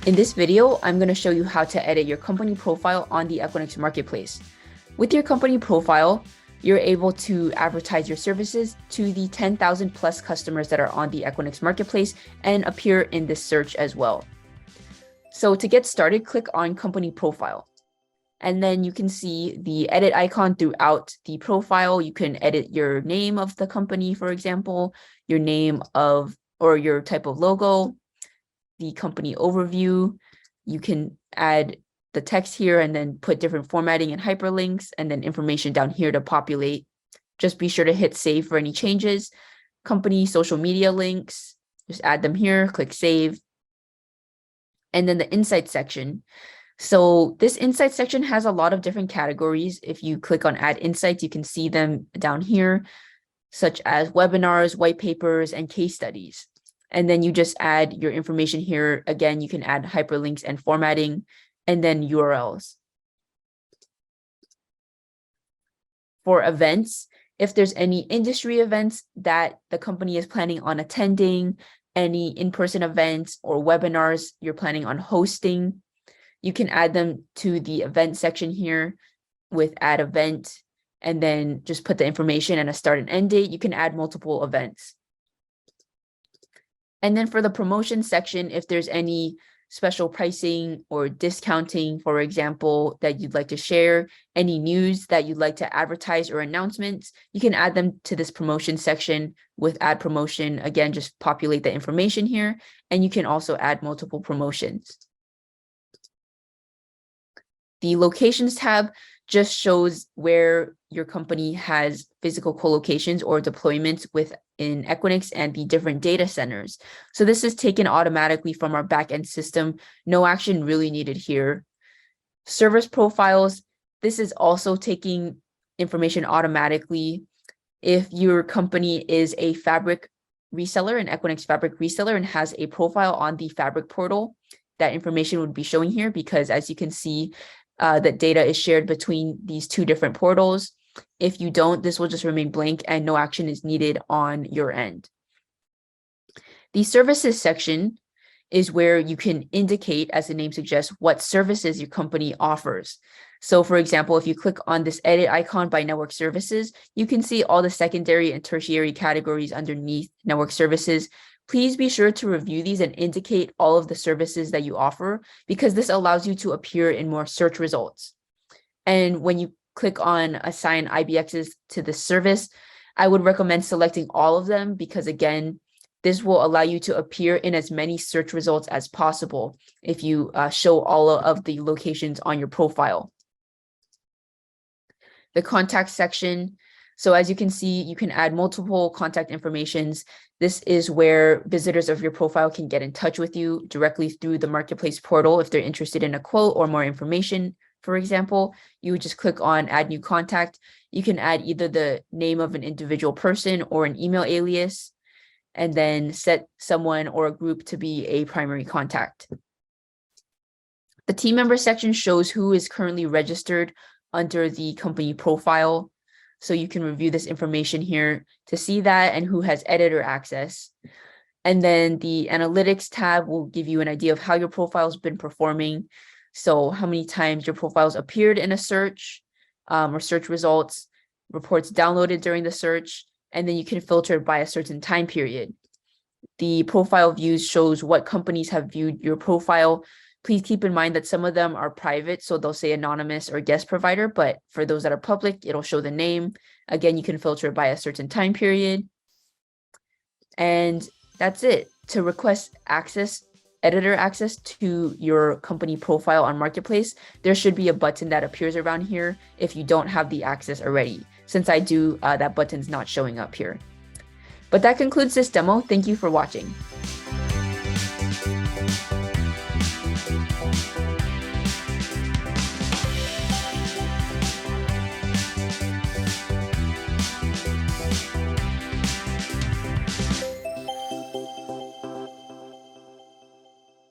In this video, I'm going to show you how to edit your company profile on the Equinix Marketplace. With your company profile, you're able to advertise your services to the 10,000 plus customers that are on the Equinix Marketplace and appear in this search as well. So to get started, click on Company Profile. And then you can see the edit icon throughout the profile. You can edit your name of the company, for example, your name of or your type of logo, the company overview. You can add the text here and then put different formatting and hyperlinks and then information down here to populate. Just be sure to hit save for any changes. Company social media links, just add them here, click save. And then the insights section. So this insights section has a lot of different categories. If you click on add insights, you can see them down here, such as webinars, white papers, and case studies. And then you just add your information here. Again, you can add hyperlinks and formatting, and then URLs. For events, if there's any industry events that the company is planning on attending, any in-person events or webinars you're planning on hosting, you can add them to the event section here with add event, and then just put the information and a start and end date. You can add multiple events. And then for the promotion section, if there's any special pricing or discounting, for example, that you'd like to share, any news that you'd like to advertise or announcements, you can add them to this promotion section with add promotion. Again, just populate the information here, and you can also add multiple promotions. The locations tab just shows where your company has physical co-locations or deployments within Equinix and the different data centers. So this is taken automatically from our backend system. No action really needed here. Service profiles, this is also taking information automatically. If your company is a Fabric reseller, an Equinix Fabric reseller, and has a profile on the Fabric portal, that information would be showing here because, as you can see, that data is shared between these two different portals. If you don't, this will just remain blank and no action is needed on your end. The services section is where you can indicate, as the name suggests, what services your company offers. So for example, if you click on this edit icon by network services, you can see all the secondary and tertiary categories underneath network services. Please be sure to review these and indicate all of the services that you offer, because this allows you to appear in more search results. And when you click on assign IBXs to the service, I would recommend selecting all of them because, again, this will allow you to appear in as many search results as possible if you show all of the locations on your profile. The contact section. So as you can see, you can add multiple contact informations. This is where visitors of your profile can get in touch with you directly through the marketplace portal. If they're interested in a quote or more information, for example, you would just click on add new contact. You can add either the name of an individual person or an email alias, and then set someone or a group to be a primary contact. The team member section shows who is currently registered under the company profile. So you can review this information here to see that and who has editor access. And then the analytics tab will give you an idea of how your profile has been performing. So how many times your profiles appeared in a search or search results, reports downloaded during the search, and then you can filter by a certain time period. The profile views shows what companies have viewed your profile. Please keep in mind that some of them are private, so they'll say anonymous or guest provider, but for those that are public, it'll show the name. Again, you can filter by a certain time period. And that's it. To request access, editor access to your company profile on Marketplace, there should be a button that appears around here if you don't have the access already. Since I do, that button's not showing up here. But that concludes this demo. Thank you for watching.